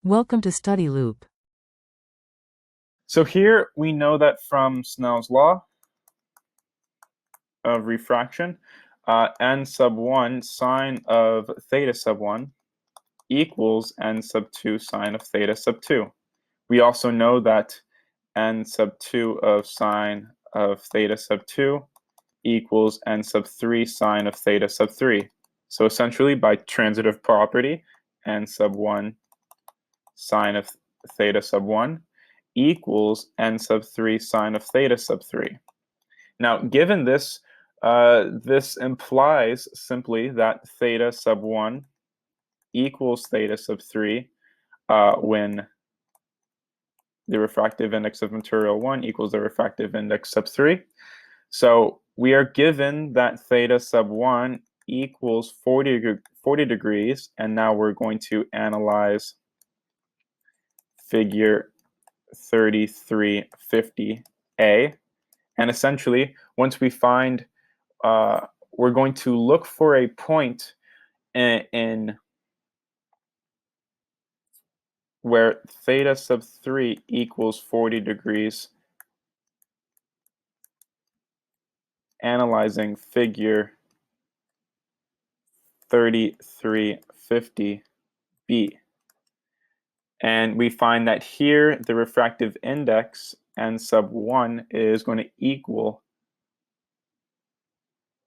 Welcome to Study Loop. So here we know that from Snell's law of refraction, n sub 1 sine of theta sub 1 equals n sub 2 sine of theta sub 2. We also know that n sub 2 of sine of theta sub 2 equals n sub 3 sine of theta sub 3. So essentially, by transitive property, n sub 1 sine of theta sub 1 equals n sub 3 sine of theta sub 3. Now, given this, this implies simply that theta sub 1 equals theta sub 3 when the refractive index of material 1 equals the refractive index sub 3. So we are given that theta sub 1 equals 40 degrees, and now we're going to analyze figure 3350A. And essentially, once we find, we're going to look for a point in where theta sub 3 equals 40 degrees, analyzing figure 3350B. And we find that here the refractive index n sub 1 is going to equal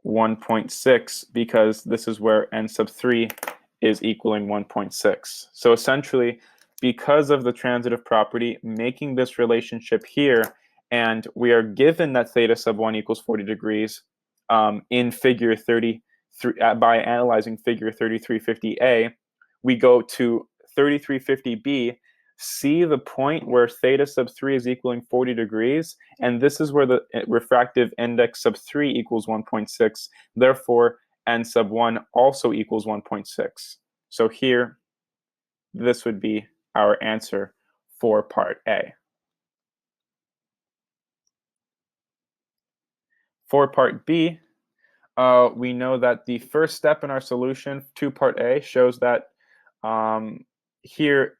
1.6 because this is where n sub 3 is equaling 1.6. So essentially, because of the transitive property, making this relationship here, and we are given that theta sub 1 equals 40 degrees in figure 33, by analyzing figure 3350A, we go to 3350B, see the point where theta sub 3 is equaling 40 degrees, and this is where the refractive index sub 3 equals 1.6. Therefore, n sub 1 also equals 1.6. So here, this would be our answer for part A. For part B, we know that the first step in our solution to part A shows that here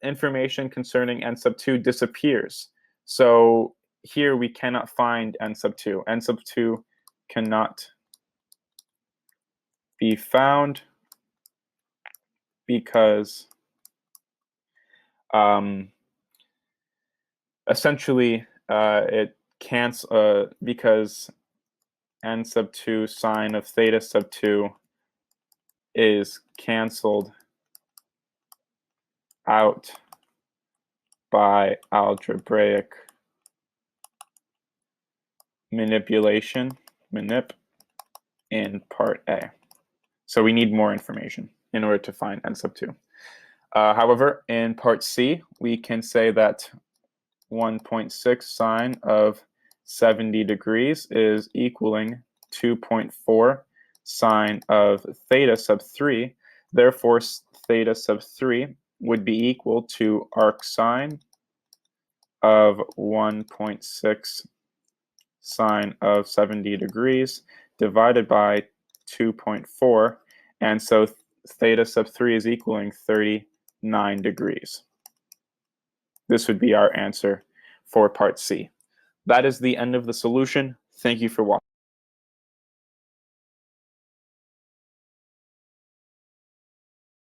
information concerning n sub 2 disappears. So here we cannot find n sub 2. N sub 2 cannot be found because essentially it cancels because n sub 2 sine of theta sub 2 is canceled out by algebraic manipulation, in part A. So we need more information in order to find n sub 2. However, in part C, we can say that 1.6 sine of 70 degrees is equaling 2.4 sine of theta sub 3. Therefore, theta sub 3 would be equal to arc sine of 1.6 sine of 70 degrees divided by 2.4. And so theta sub 3 is equaling 39 degrees. This would be our answer for part C. That is the end of the solution. Thank you for watching.